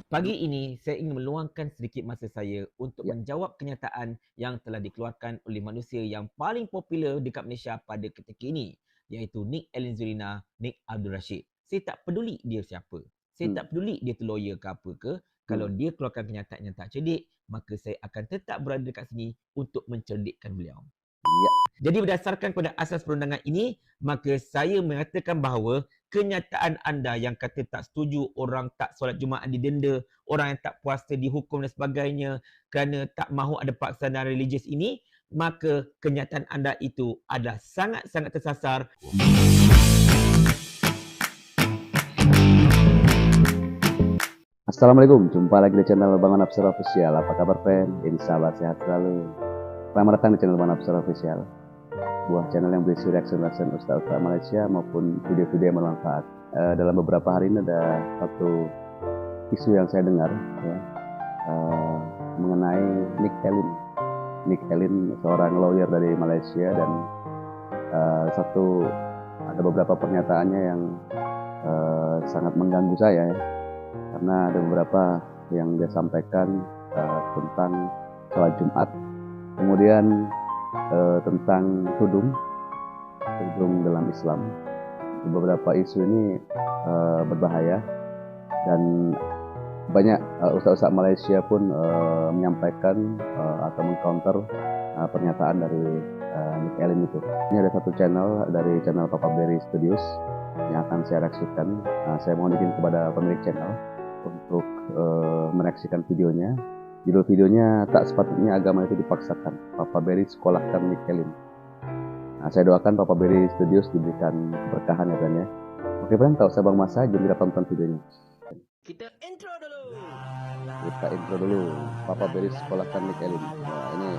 Pagi ini, saya ingin meluangkan sedikit masa saya untuk Ya, menjawab kenyataan yang telah dikeluarkan oleh manusia yang paling popular dekat Malaysia pada ketika ini, iaitu Nick Allen Zurina, Nick Abdul Rashid. Saya tak peduli dia siapa. Saya hmm, tak peduli dia tu lawyer ke apa ke. Kalau hmm, dia keluarkan kenyataan yang tak cerdik, maka saya akan tetap berada dekat sini untuk mencerdikkan beliau. ya. Jadi berdasarkan pada asas perundangan ini, maka saya mengatakan bahawa kenyataan anda yang kata tak setuju orang tak solat Jumaat didenda, orang yang tak puasa dihukum dan sebagainya kerana tak mahu ada pelaksanaan religius ini, maka kenyataan anda itu adalah sangat-sangat tersasar. Assalamualaikum, jumpa lagi di channel Bang Napsir Official. Apa kabar, friend? Insya Allah sehat selalu. Selamat datang di channel Bang Napsir Official, sebuah channel yang berisi reaction-reaction ustaz-ustaz Malaysia maupun video-video yang bermanfaat. Dalam beberapa hari ini ada satu isu yang saya dengar, ya, eh, mengenai Nick Elin. Nick Elin seorang lawyer dari Malaysia dan ada beberapa pernyataannya yang sangat mengganggu saya, ya. Karena ada beberapa yang dia sampaikan tentang sholat Jumat, kemudian tentang tudung dalam Islam. Beberapa isu ini berbahaya dan banyak ustaz-ustaz Malaysia pun menyampaikan atau mengcounter pernyataan dari Nick Elin itu. Ini ada satu channel dari channel Papa Berry Studios yang akan saya reaksikan. Saya mohon izin kepada pemilik channel untuk mereaksikan videonya. Judul videonya, tak sepatutnya agama itu dipaksakan. Papa Berry sekolahkan Nick Elin. Saya doakan Papa Berry Studios diberikan keberkahan, ya kan, ya. Oke, friend, tak usah bang masa, jom kita tonton videonya. Kita intro dulu. Kita intro dulu. Papa Berry sekolahkan Nick Elin. Wah, ini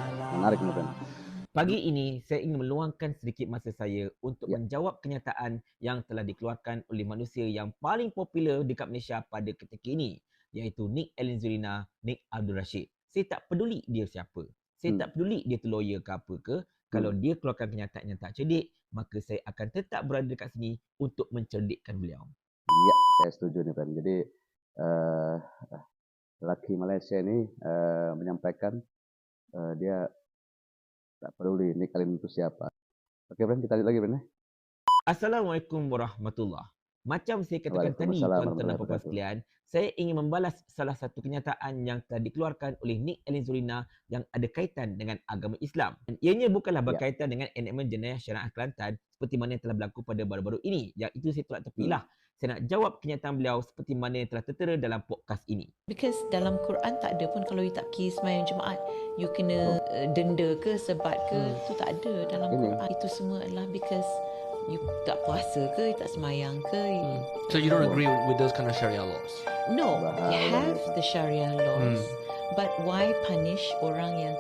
menarik nih, friend. Pagi ini, saya ingin meluangkan sedikit masa saya untuk Ya, menjawab kenyataan yang telah dikeluarkan oleh manusia yang paling popular dekat Malaysia pada ketika ini, iaitu Nick Allen Zurina, Nick Abdul Rashid. Saya tak peduli dia siapa. Saya hmm, tak peduli dia tu lawyer ke apa ke. Kalau hmm. dia keluarkan kenyataan yang tak cerdik, maka saya akan tetap berada dekat sini untuk mencerdikkan beliau. Ya, saya setuju nih, friend. Jadi eh, laki Malaysia ini menyampaikan dia tak peduli Nick Elin itu siapa. Oke, friend, kita lihat lagi, friend, ya. Assalamualaikum warahmatullahi. Macam saya katakan tadi, Waalaikumsalam tuan-tuan dan warahmatullahi puan-puan wabarakatuh. sekalian, saya ingin membalas salah satu kenyataan yang telah dikeluarkan oleh Nick Allen Zurina yang ada kaitan dengan agama Islam. Dan ianya bukanlah Ya, berkaitan dengan enakmen jenayah syariah Kelantan seperti mana yang telah berlaku pada baru-baru ini. Yang itu saya tolak hmm. tepilah. Saya nak jawab kenyataan beliau seperti mana yang telah tertera dalam podcast ini. Because dalam Quran tak ada pun kalau you tak pergi sembahyang Jumaat you Oh, kena denda ke sebat ke, itu tak ada dalam ini. Quran. Itu semua adalah because you tak puasa ke, you tak sembahyang ke. So you don't Oh, agree with those kind of Sharia laws? No, you bahaya have nih. the Sharia laws, but why punish orang yang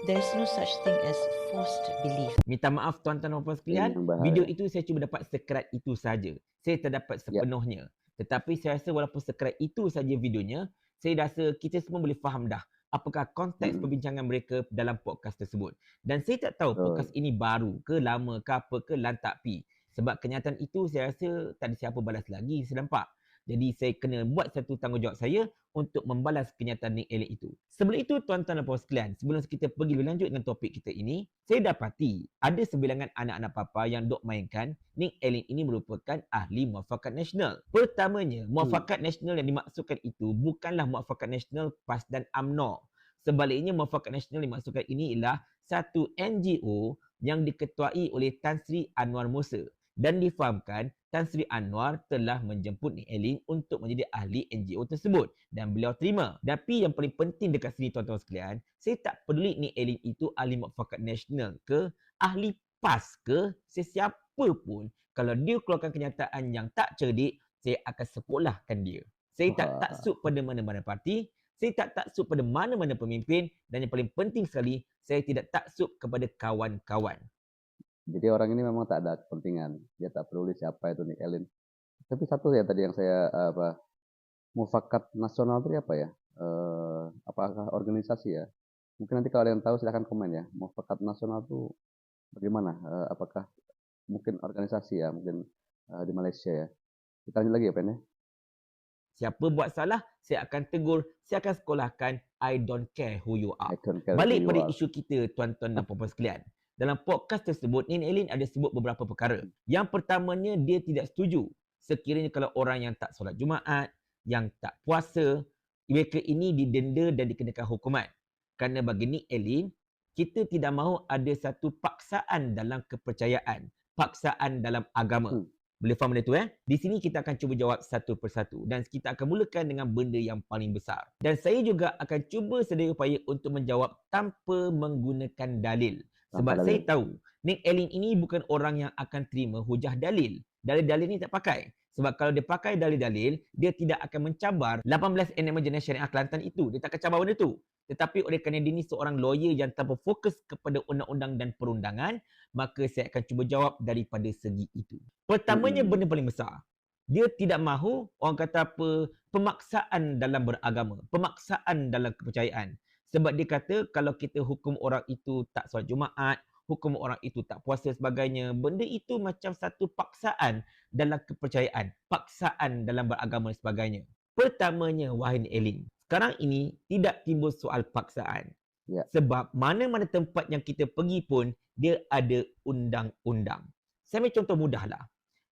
there's no such thing as forced belief. Minta maaf tuan-tuan dan puan Ini sekalian, yang video bahaya. itu saya cuba dapat sekerat itu saja. Saya tak dapat Ya, sepenuhnya. Tetapi saya rasa walaupun sekerat itu saja videonya, saya rasa kita semua boleh faham dah apakah konteks mm-mm. perbincangan mereka dalam podcast tersebut. Dan saya tak tahu podcast Betul. ini baru ke, lama ke, apa ke, lantak pi. Sebab kenyataan itu saya rasa tak ada siapa balas lagi, saya nampak. Jadi saya kena buat satu tanggungjawab saya untuk membalas kenyataan Nick Elliot itu. Sebelum itu, tuan-tuan dan puan sekalian, sebelum kita pergi lebih lanjut dengan topik kita ini, saya dapati ada sebilangan anak-anak papa yang dok mainkan Nick Elliot ini merupakan ahli muafakat nasional. Pertamanya, Hmm. muafakat nasional yang dimaksudkan itu bukanlah muafakat nasional PAS dan UMNO. Sebaliknya, muafakat nasional yang dimaksudkan ini ialah satu NGO yang diketuai oleh Tan Sri Anwar Musa dan difahamkan Tan Sri Anwar telah menjemput Nick Elin untuk menjadi ahli NGO tersebut dan beliau terima. Tapi yang paling penting dekat sini tuan-tuan sekalian, saya tak peduli Nick Elin itu ahli muafakat nasional ke, ahli PAS ke, sesiapa pun, kalau dia keluarkan kenyataan yang tak cerdik, saya akan sekolahkan dia. Saya tak Wah, taksub pada mana-mana parti, saya tak taksub pada mana-mana pemimpin dan yang paling penting sekali, saya tidak taksub kepada kawan-kawan. jadi orang ini memang tak ada kepentingan. Dia tak peduli siapa itu Nick Elin. Tapi satu ya tadi yang saya mufakat nasional itu apa ya? Apakah organisasi ya? Mungkin nanti kalau ada yang tahu silahkan komen ya. Mufakat nasional itu bagaimana? Apakah mungkin organisasi ya? Mungkin di Malaysia ya. Kita lanjut lagi ya, Pen, ya. Siapa buat salah, saya akan tegur, saya akan sekolahkan. I don't care who you are. I don't care Balik who you pada are. isu kita, tuan-tuan dan puan-puan sekalian. Dalam podcast tersebut, Nin Elin ada sebut beberapa perkara. Yang pertamanya, dia tidak setuju sekiranya kalau orang yang tak solat Jumaat, yang tak puasa, mereka ini didenda dan dikenakan hukuman. Kerana bagi Nin Elin, kita tidak mahu ada satu paksaan dalam kepercayaan, paksaan dalam agama. Boleh faham benda tu Di sini kita akan cuba jawab satu persatu dan kita akan mulakan dengan benda yang paling besar. Dan saya juga akan cuba sedaya upaya untuk menjawab tanpa menggunakan dalil. Sebab saya tahu Nin Elin ini bukan orang yang akan terima hujah dalil. Dalil-dalil ni tak pakai. Sebab kalau dia pakai dalil-dalil, dia tidak akan mencabar 18 Enakmen Jenayah Syariah Kelantan itu. Dia tak akan cabar benda tu. Tetapi oleh kerana dia ni seorang lawyer yang tanpa fokus kepada undang-undang dan perundangan, maka saya akan cuba jawab daripada segi itu. Pertamanya benda paling besar. Dia tidak mahu orang kata apa, pemaksaan dalam beragama, pemaksaan dalam kepercayaan. Sebab dia kata kalau kita hukum orang itu tak solat Jumaat, hukum orang itu tak puasa sebagainya, benda itu macam satu paksaan dalam kepercayaan, paksaan dalam beragama dan sebagainya. Pertamanya, wahai Elin, sekarang ini tidak timbul soal paksaan. Ya. Sebab mana-mana tempat yang kita pergi pun, dia ada undang-undang. Saya ambil contoh mudahlah.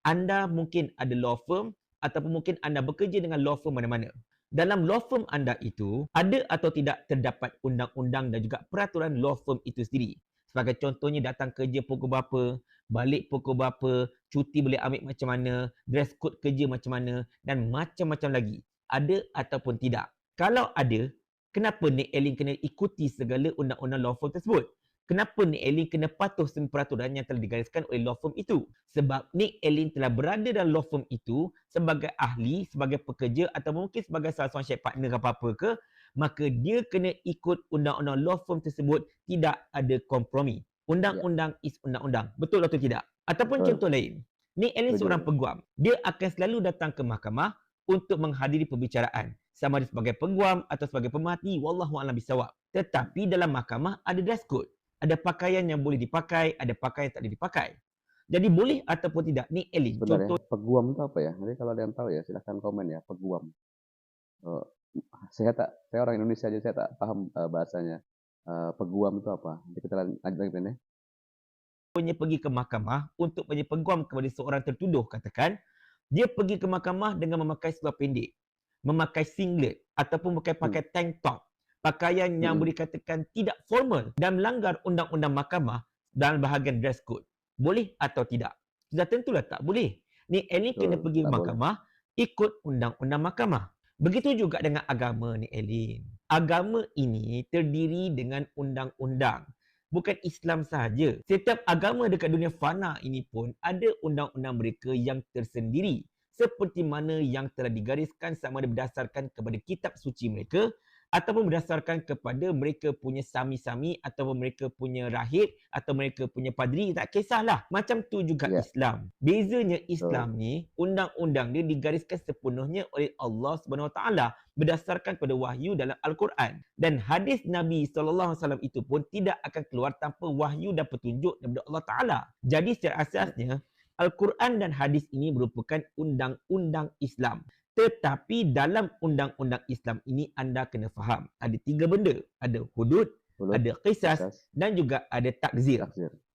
Anda mungkin ada law firm ataupun mungkin anda bekerja dengan law firm mana-mana. Dalam law firm anda itu, ada atau tidak terdapat undang-undang dan juga peraturan law firm itu sendiri. Sebagai contohnya, datang kerja pukul berapa, balik pukul berapa, cuti boleh ambil macam mana, dress code kerja macam mana dan macam-macam lagi. Ada ataupun tidak. Kalau ada, kenapa Nik Elin kena ikuti segala undang-undang law firm tersebut? Kenapa Nik Elin kena patuh semua peraturan yang telah digariskan oleh law firm itu? Sebab Nik Elin telah berada dalam law firm itu sebagai ahli, sebagai pekerja atau mungkin sebagai salah seorang share partner apa-apa ke, maka dia kena ikut undang-undang law firm tersebut, tidak ada kompromi. Undang-undang is undang-undang. Betul atau tidak? Ataupun contoh lain, Nik Elin seorang peguam. Dia akan selalu datang ke mahkamah untuk menghadiri perbicaraan. Sama ada sebagai peguam atau sebagai pemerhati, wallahu a'lam bisawab. Tetapi dalam mahkamah ada dress code. Ada pakaian yang boleh dipakai, ada pakaian yang tak boleh dipakai. Jadi boleh ataupun tidak, Nik Elin. Sebenarnya Contoh, peguam itu apa ya? Nanti kalau ada yang tahu ya silahkan komen ya, peguam. Saya orang Indonesia aja saya tak paham bahasanya. Peguam itu apa? Nanti kita lanjut lagi ya. punya pergi ke mahkamah untuk menjadi peguam kepada seorang tertuduh, katakan dia pergi ke mahkamah dengan memakai seluar pendek, memakai singlet ataupun pakai tank top, pakaian yang boleh dikatakan tidak formal dan melanggar undang-undang mahkamah dalam bahagian dress code. Boleh atau tidak? Sudah tentulah tak boleh. Nik Elin kena pergi ke mahkamah ikut undang-undang mahkamah. Begitu juga dengan agama, Nik Elin. Agama ini terdiri dengan undang-undang. Bukan Islam sahaja. Setiap agama dekat dunia fana ini pun ada undang-undang mereka yang tersendiri. Seperti mana yang telah digariskan sama ada berdasarkan kepada kitab suci mereka ataupun berdasarkan kepada mereka punya sami-sami ataupun mereka punya rahib atau mereka punya padri, tak kisahlah. Macam tu juga Islam. Bezanya Islam ni, undang-undang dia digariskan sepenuhnya oleh Allah Subhanahu Wa Taala berdasarkan pada wahyu dalam Al-Quran. Dan hadis Nabi SAW itu pun tidak akan keluar tanpa wahyu dan petunjuk daripada Allah Taala. Jadi secara asasnya, Al-Quran dan hadis ini merupakan undang-undang Islam. Tetapi dalam undang-undang Islam ini anda kena faham. Ada 3 benda. Ada hudud, ada qisas dan juga ada takzir.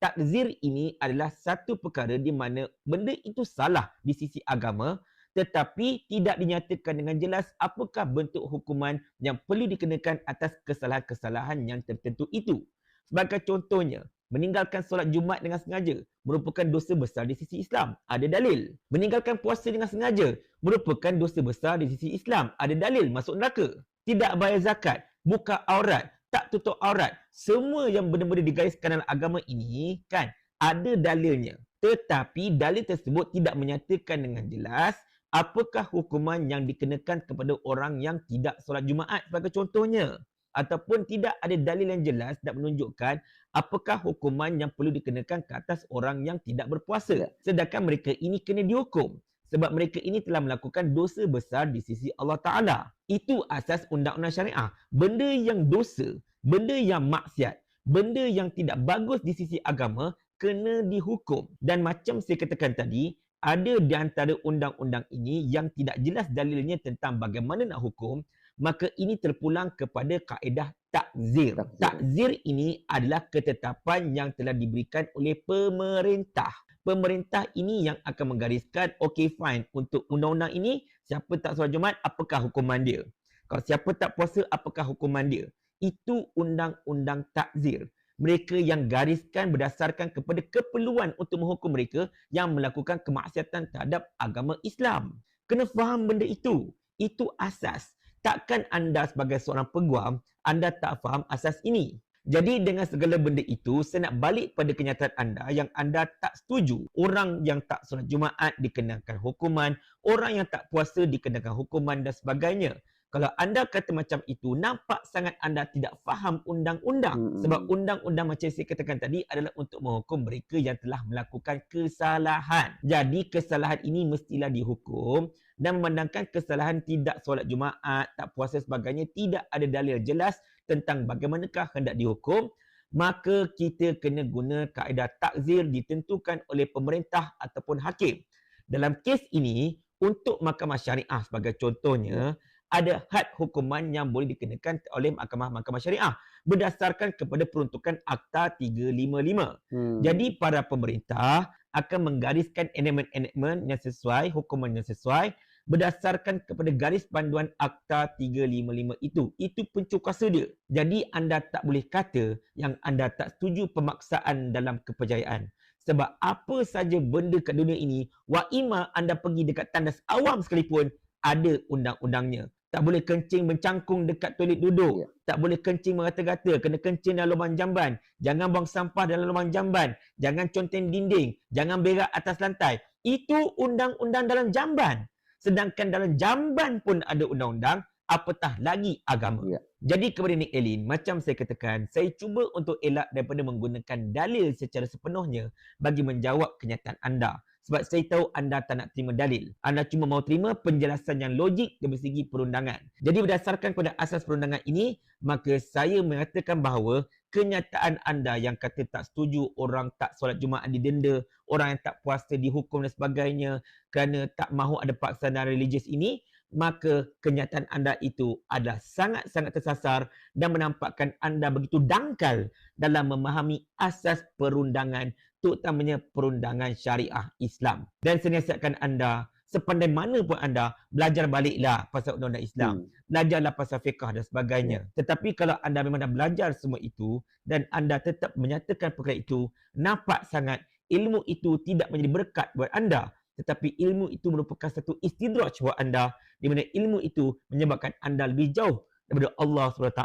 Takzir ini adalah satu perkara di mana benda itu salah di sisi agama tetapi tidak dinyatakan dengan jelas apakah bentuk hukuman yang perlu dikenakan atas kesalahan-kesalahan yang tertentu itu. Sebagai contohnya, meninggalkan solat Jumaat dengan sengaja merupakan dosa besar di sisi Islam. Ada dalil. Meninggalkan puasa dengan sengaja merupakan dosa besar di sisi Islam. Ada dalil, masuk neraka. Tidak bayar zakat, buka aurat, tak tutup aurat. Semua yang benar-benar digariskan dalam agama ini kan ada dalilnya. Tetapi dalil tersebut tidak menyatakan dengan jelas apakah hukuman yang dikenakan kepada orang yang tidak solat Jumaat sebagai contohnya. Ataupun tidak ada dalil yang jelas dan menunjukkan apakah hukuman yang perlu dikenakan ke atas orang yang tidak berpuasa. Sedangkan mereka ini kena dihukum. Sebab mereka ini telah melakukan dosa besar di sisi Allah Ta'ala. Itu asas undang-undang syariah. Benda yang dosa, benda yang maksiat, benda yang tidak bagus di sisi agama, kena dihukum. Dan macam saya katakan tadi, ada di antara undang-undang ini yang tidak jelas dalilnya tentang bagaimana nak hukum, maka ini terpulang kepada kaedah takzir. Takzir. Takzir ini adalah ketetapan yang telah diberikan oleh pemerintah. Pemerintah ini yang akan menggariskan, okay fine, untuk undang-undang ini, siapa tak solat Jumaat, apakah hukuman dia? Kalau siapa tak puasa, apakah hukuman dia? Itu undang-undang takzir. Mereka yang gariskan berdasarkan kepada keperluan untuk menghukum mereka yang melakukan kemaksiatan terhadap agama Islam. Kena faham benda itu. Itu asas. Takkan anda sebagai seorang peguam, anda tak faham asas ini. Jadi dengan segala benda itu, saya nak balik pada kenyataan anda yang anda tak setuju. Orang yang tak solat Jumaat dikenakan hukuman, orang yang tak puasa dikenakan hukuman dan sebagainya. Kalau anda kata macam itu, nampak sangat anda tidak faham undang-undang. Sebab undang-undang macam saya katakan tadi adalah untuk menghukum mereka yang telah melakukan kesalahan. Jadi kesalahan ini mestilah dihukum dan memandangkan kesalahan tidak solat Jumaat, tak puasa sebagainya, tidak ada dalil jelas tentang bagaimanakah hendak dihukum, maka kita kena guna kaedah takzir ditentukan oleh pemerintah ataupun hakim. Dalam kes ini, untuk mahkamah syariah sebagai contohnya, ada had hukuman yang boleh dikenakan oleh mahkamah syariah berdasarkan kepada peruntukan Akta 355. Jadi para pemerintah akan menggariskan enactment yang sesuai, hukuman yang sesuai berdasarkan kepada garis panduan Akta 355 itu. Itu pencuk kuasa dia. Jadi anda tak boleh kata yang anda tak setuju pemaksaan dalam kepercayaan. Sebab apa saja benda kat dunia ini, wa ima anda pergi dekat tandas awam sekalipun, ada undang-undangnya. Tak boleh kencing mencangkung dekat toilet duduk. Tak boleh kencing merata-rata. Kena kencing dalam lubang jamban. Jangan buang sampah dalam lubang jamban. Jangan conteng dinding. Jangan berak atas lantai. Itu undang-undang dalam jamban. Sedangkan dalam jamban pun ada undang-undang, apatah lagi agama. Jadi kepada Nick Elin, macam saya katakan, saya cuba untuk elak daripada menggunakan dalil secara sepenuhnya bagi menjawab kenyataan anda. Sebab saya tahu anda tak nak terima dalil. Anda cuma mau terima penjelasan yang logik dari segi perundangan. Jadi berdasarkan pada asas perundangan ini, maka saya mengatakan bahawa kenyataan anda yang kata tak setuju orang tak solat Jumaat didenda, orang yang tak puasa dihukum dan sebagainya kerana tak mahu ada pelaksanaan religius ini, maka kenyataan anda itu adalah sangat-sangat tersasar dan menampakkan anda begitu dangkal dalam memahami asas perundangan, terutamanya perundangan syariah Islam. Dan saya nasihatkan anda, Sepandai mana pun anda, belajar baliklah pasal undang-undang Islam. Belajarlah pasal fiqh dan sebagainya. Tetapi kalau anda memang dah belajar semua itu dan anda tetap menyatakan perkara itu, nampak sangat ilmu itu tidak menjadi berkat buat anda. Tetapi ilmu itu merupakan satu istidraj buat anda, di mana ilmu itu menyebabkan anda lebih jauh daripada Allah SWT.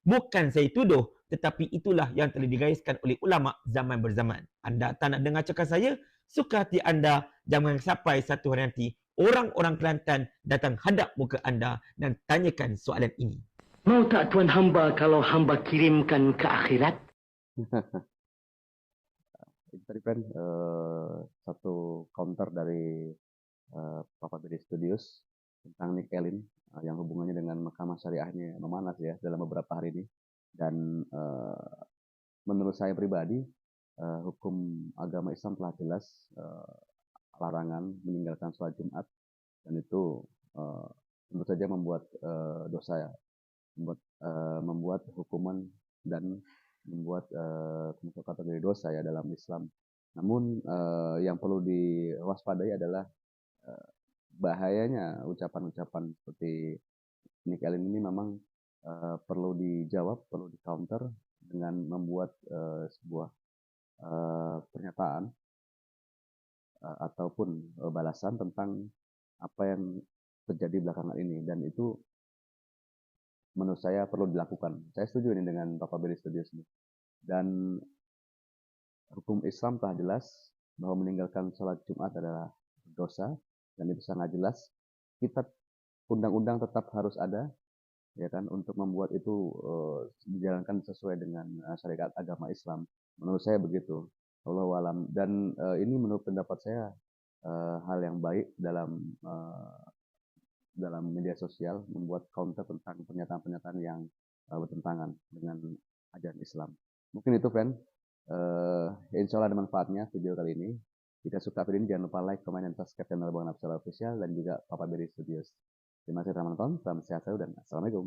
Bukan saya tuduh, tetapi itulah yang telah digariskan oleh ulama zaman berzaman. Anda tak nak dengar cakap saya? Suka hati anda, jangan sampai satu hari nanti orang-orang Kelantan datang hadap muka anda dan tanyakan soalan ini. Mau tak tuan hamba kalau hamba kirimkan ke akhirat? Itu tadi kan satu counter dari Papa Bedi Studios tentang Nick Elin yang hubungannya dengan mahkamah syariahnya memanas ya dalam beberapa hari ini. Dan menurut saya pribadi, hukum agama Islam telah jelas larangan meninggalkan sholat Jumat, dan itu tentu saja membuat dosa ya, membuat hukuman dan membuat termasuk kategori dosa ya dalam Islam. Namun yang perlu diwaspadai adalah bahayanya ucapan-ucapan seperti Nick Elin ini memang perlu dijawab, perlu di counter dengan membuat sebuah pernyataan ataupun balasan tentang apa yang terjadi belakangan ini, dan itu menurut saya perlu dilakukan. Saya setuju ini dengan Bapak Bedi Studios ini. Dan hukum Islam telah jelas bahwa meninggalkan sholat Jumat adalah dosa, dan itu sangat jelas. Kita undang-undang tetap harus ada, ya kan, untuk membuat itu dijalankan sesuai dengan syariat agama Islam. Menurut saya begitu. Wallahu alam. Dan ini menurut pendapat saya hal yang baik dalam media sosial, membuat counter tentang pernyataan-pernyataan yang bertentangan dengan ajaran Islam. Mungkin itu, Fan. Insya Allah ada manfaatnya video kali ini. Jika suka video ini jangan lupa like, comment, dan subscribe channel Bang Nafsala Official dan juga Papa Beri Studios. Terima kasih telah menonton, salam sehat selalu dan assalamualaikum.